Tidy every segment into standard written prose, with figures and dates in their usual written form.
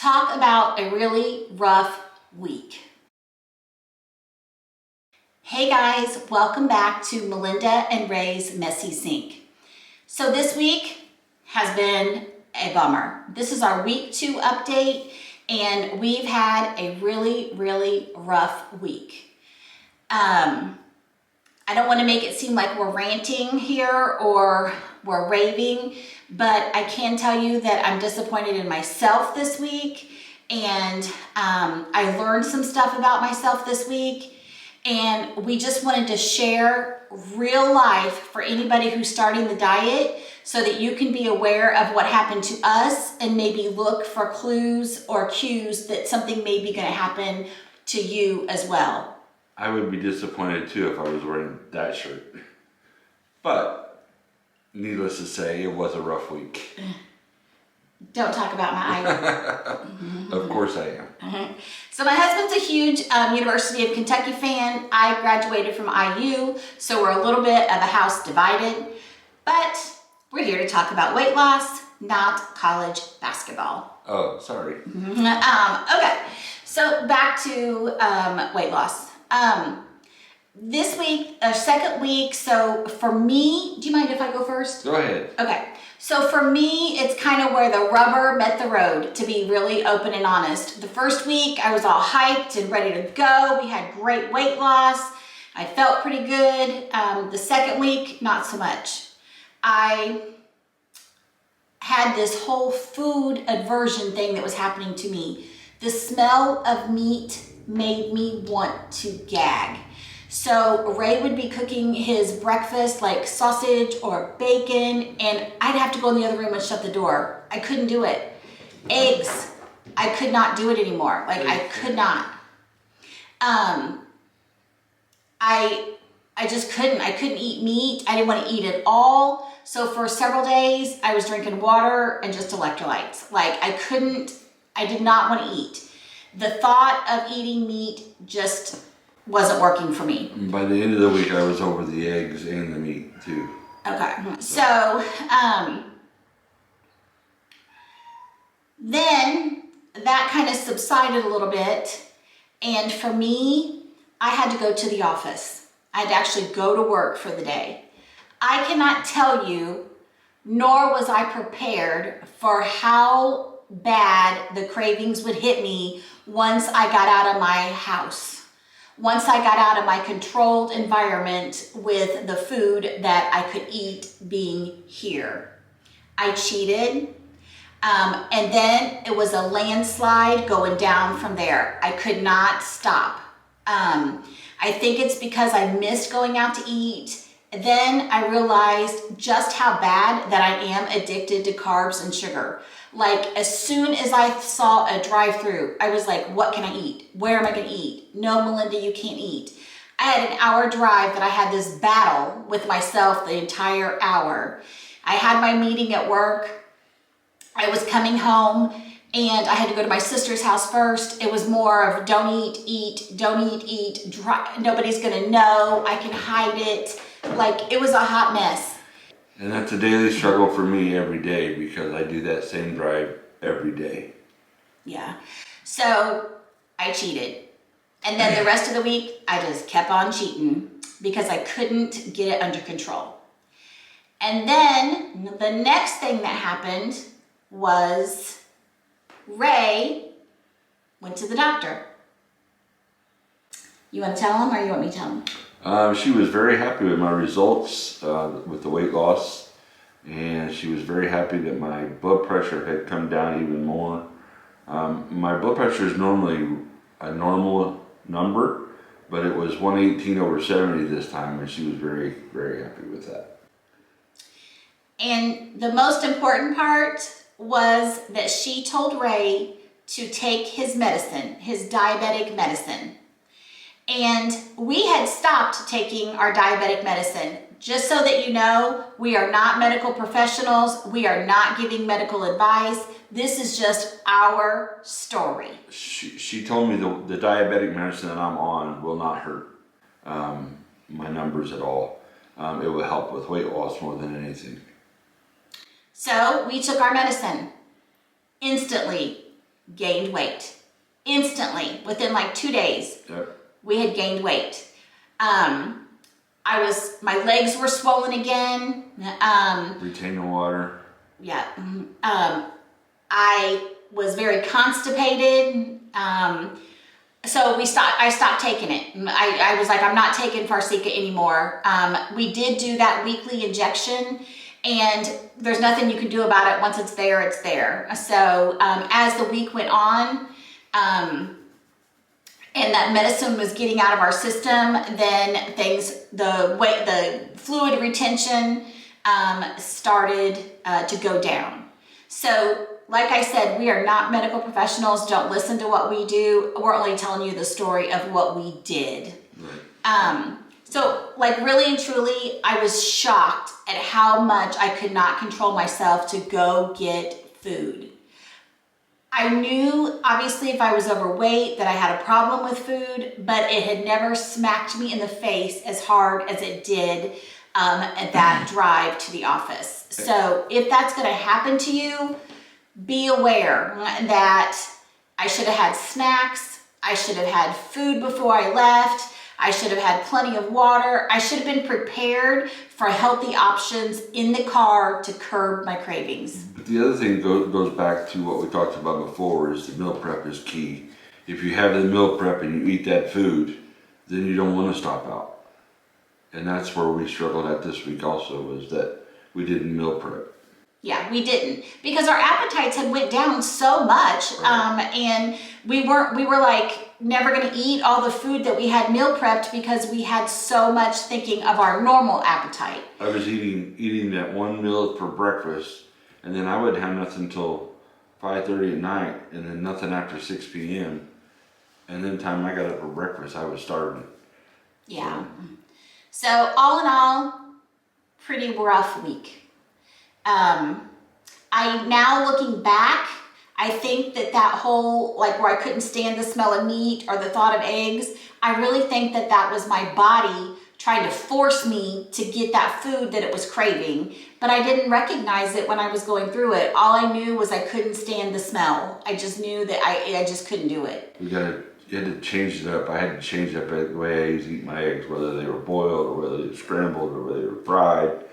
talk about a really rough week. Hey guys, welcome back to Melinda and Ray's Messy Sink. So this week has been a bummer. This is our week 2 update, and we've had a really rough week. I don't want to make it seem like we're ranting here or we're raving, but I can tell you that I'm disappointed in myself this week, and I learned some stuff about myself this week, and we just wanted to share real life for anybody who's starting the diet so that you can be aware of what happened to us and maybe look for clues or cues that something may be going to happen to you as well. I would be disappointed too if I was wearing that shirt. But needless to say, it was a rough week. Don't talk about my eye. Of course I am. So my husband's a huge University of Kentucky fan. I graduated from IU, so we're a little bit of a house divided. But we're here to talk about weight loss, not college basketball. Oh, sorry. Okay, so back to weight loss. This week, second week, so for me, do you mind if I go first? Go ahead. Okay, so for me, it's kind of where the rubber met the road, to be really open and honest. The first week, I was all hyped and ready to go. We had great weight loss. I felt pretty good. The second week, not so much. I had this whole food aversion thing that was happening to me. The smell of meat made me want to gag. So Ray would be cooking his breakfast like sausage or bacon, and I'd have to go in the other room and shut the door. I couldn't do it. Eggs, I could not do it anymore. Like I could not. I just couldn't. I couldn't eat meat. I didn't want to eat at all. So for several days, I was drinking water and just electrolytes. Like I did not want to eat. The thought of eating meat just wasn't working for me. By the end of the week, I was over the eggs and the meat too. Okay, so then that kind of subsided a little bit, and for me, I had to go to the office. I had to actually go to work for the day. I cannot tell you, nor was I prepared for how bad the cravings would hit me once I got out of my house. Once I got out of my controlled environment with the food that I could eat being here. I cheated, and then it was a landslide going down from there. I could not stop. I think it's because I missed going out to eat. Then I realized just how bad that I am addicted to carbs and sugar. Like as soon as I saw a drive-through, I was like, what can I eat? Where am I going to eat? No, Melinda, you can't eat. I had an hour drive that I had this battle with myself the entire hour. I had my meeting at work. I was coming home and I had to go to my sister's house first. It was more of don't eat, don't eat. Nobody's going to know. I can hide it. Like it was a hot mess. And that's a daily struggle for me every day because I do that same drive every day. Yeah. So I cheated. And then the rest of the week, I just kept on cheating because I couldn't get it under control. And then the next thing that happened was Ray went to the doctor. You want to tell him or you want me to tell him? She was very happy with my results with the weight loss, and she was very happy that my blood pressure had come down even more. My blood pressure is normally a normal number, but it was 118/70 this time, and she was very happy with that. And the most important part was that she told Ray to take his medicine, his diabetic medicine. And we had stopped taking our diabetic medicine. Just so that you know, we are not medical professionals. We are not giving medical advice. This is just our story. She told me the diabetic medicine that I'm on will not hurt my numbers at all. It will help with weight loss more than anything. So we took our medicine instantly. gained weight. Instantly, within like 2 days, Yep. we had gained weight. My legs were swollen again. Retaining water. Yeah. I was very constipated. So I stopped taking it. I was like, I'm not taking Farxiga anymore. We did do that weekly injection, and there's nothing you can do about it. Once it's there, it's there. So as the week went on, and that medicine was getting out of our system, then the fluid retention started to go down. So like I said, we are not medical professionals. Don't listen to what we do. We're only telling you the story of what we did. Right. So like really and truly, I was shocked at how much I could not control myself to go get food. I knew, obviously, if I was overweight that I had a problem with food, but it had never smacked me in the face as hard as it did at that drive to the office. So if that's going to happen to you, be aware that I should have had snacks. I should have had food before I left. I should have had plenty of water. I should have been prepared for healthy options in the car to curb my cravings. But the other thing goes back to what we talked about before, is the meal prep is key. If you have the meal prep and you eat that food, then you don't want to stop out. And that's where we struggled at this week also, was that we didn't meal prep. Yeah, we didn't, because our appetites had went down so much, and we were like never going to eat all the food that we had meal prepped because we had so much thinking of our normal appetite. I was eating that one meal for breakfast, and then I would have nothing until 5:30 at night, and then nothing after 6 p.m. And then time I got up for breakfast, I was starving. Yeah. So all in all, pretty rough week. I now looking back, I think that whole, like where I couldn't stand the smell of meat or the thought of eggs, I really think that was my body trying to force me to get that food that it was craving, but I didn't recognize it when I was going through it. All I knew was I couldn't stand the smell. I just knew that I just couldn't do it. You had to change it up. I had to change up the way I used to eat my eggs, whether they were boiled or whether they were scrambled or whether they were fried,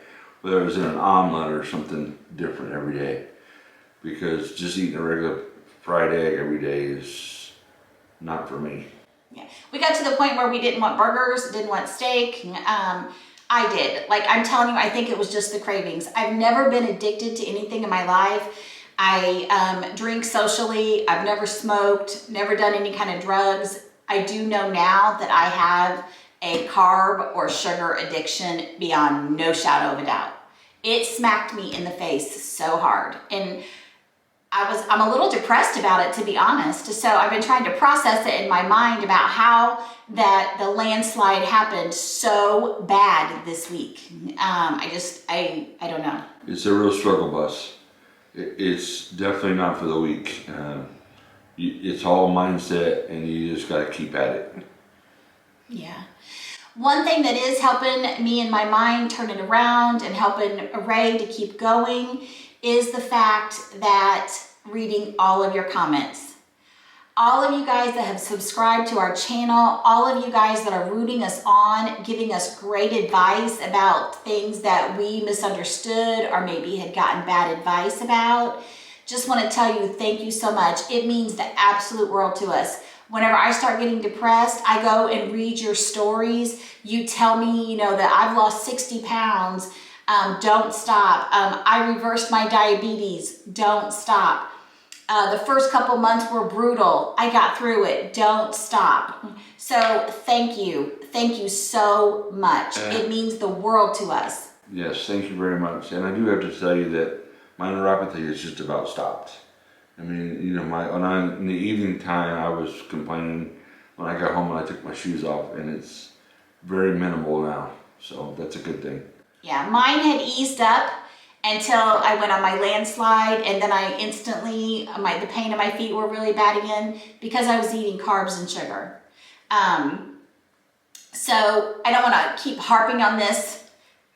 whether it was in an omelet or something different every day. Because just eating a regular fried egg every day is not for me. Yeah, we got to the point where we didn't want burgers, didn't want steak. I did. Like, I'm telling you, I think it was just the cravings. I've never been addicted to anything in my life. I drink socially. I've never smoked, never done any kind of drugs. I do know now that I have a carb or sugar addiction beyond no shadow of a doubt. It smacked me in the face so hard. And I'm a little depressed about it, to be honest. So I've been trying to process it in my mind about how that the landslide happened so bad this week. I don't know. It's a real struggle bus. It's definitely not for the weak. It's all mindset, and you just got to keep at it. Yeah. One thing that is helping me in my mind turn it around and helping Ray to keep going is the fact that reading all of your comments. All of you guys that have subscribed to our channel, all of you guys that are rooting us on, giving us great advice about things that we misunderstood or maybe had gotten bad advice about. Just want to tell you thank you so much. It means the absolute world to us. Whenever I start getting depressed, I go and read your stories. You tell me, that I've lost 60 pounds. Don't stop. I reversed my diabetes. Don't stop. The first couple months were brutal. I got through it. Don't stop. So thank you. Thank you so much. It means the world to us. Yes, thank you very much. And I do have to tell you that my neuropathy is just about stopped. I mean, in the evening time, I was complaining when I got home and I took my shoes off, and it's very minimal now. So that's a good thing. Yeah, mine had eased up until I went on my landslide, and then I instantly, the pain in my feet were really bad again because I was eating carbs and sugar. So I don't want to keep harping on this.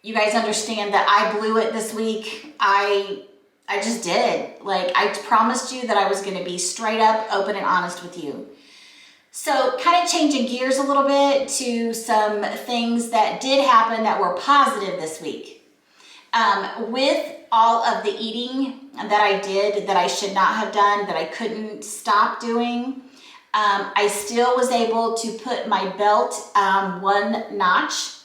You guys understand that I blew it this week. I I just did. Like, I promised you that I was going to be straight up, open, and honest with you. So kind of changing gears a little bit to some things that did happen that were positive this week. With all of the eating that I did that I should not have done, that I couldn't stop doing, I still was able to put my belt one notch.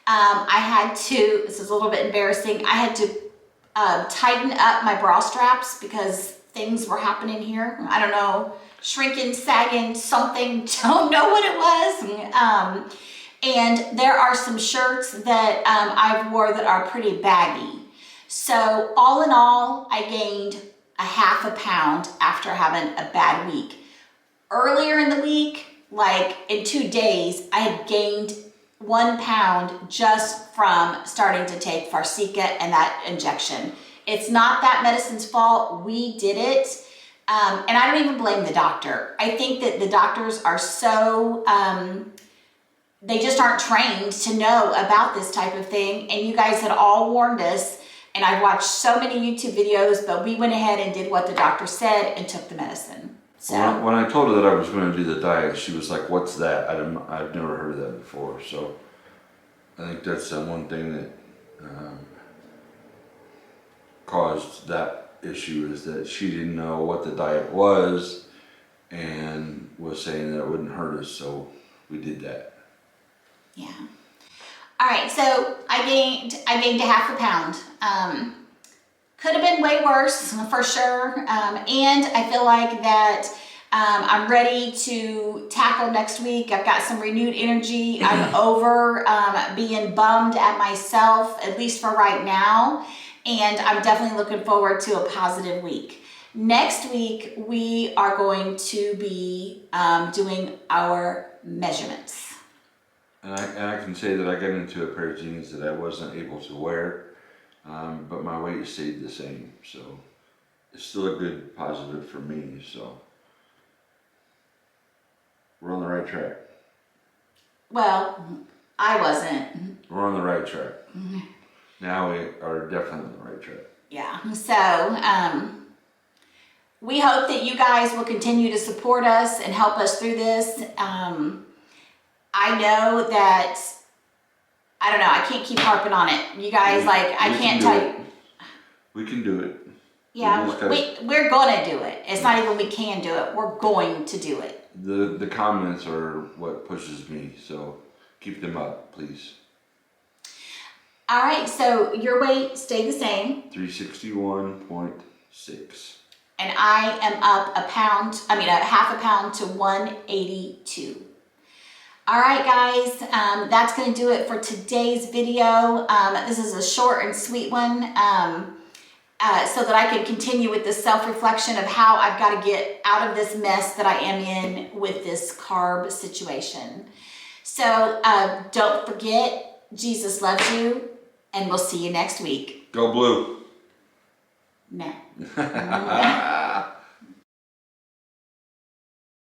I had to, this is a little bit embarrassing, I had to tighten up my bra straps because things were happening here. I don't know, shrinking, sagging, something, don't know what it was. And there are some shirts that I've wore that are pretty baggy. So all in all, I gained a half a pound after having a bad week. Earlier in the week, like in 2 days, I had gained 1 pound just from starting to take Farxiga and that injection. It's not that medicine's fault. We did it. And I don't even blame the doctor. I think that the doctors are so, they just aren't trained to know about this type of thing. And you guys had all warned us. And I watched so many YouTube videos, but we went ahead and did what the doctor said and took the medicine. So when I told her that I was going to do the diet, she was like, "What's that? I've never heard of that before." So I think that's one thing that caused that issue, is that she didn't know what the diet was and was saying that it wouldn't hurt us. So we did that. yeah. All right, so I gained a half a pound. Could have been way worse for sure. And I feel like that I'm ready to tackle next week. I've got some renewed energy. I'm over being bummed at myself, at least for right now. And I'm definitely looking forward to a positive week. Next week, we are going to be doing our measurements. And I can say that I got into a pair of jeans that I wasn't able to wear, but my weight stayed the same. So it's still a good positive for me. So we're on the right track. Well, I wasn't. We're on the right track. Now we are definitely on the right track. Yeah. So we hope that you guys will continue to support us and help us through this. I know that, I don't know, I can't keep harping on it. You guys, I can't tell you. We can do it. Yeah, we're going to do it. It's not even we can do it. We're going to do it. The comments are what pushes me, so keep them up, please. All right, so your weight stayed the same. 361.6. And I am up a half a pound to 182. All right, guys, that's going to do it for today's video. This is a short and sweet one, so that I can continue with the self-reflection of how I've got to get out of this mess that I am in with this carb situation. So don't forget, Jesus loves you, and we'll see you next week. Go blue. No.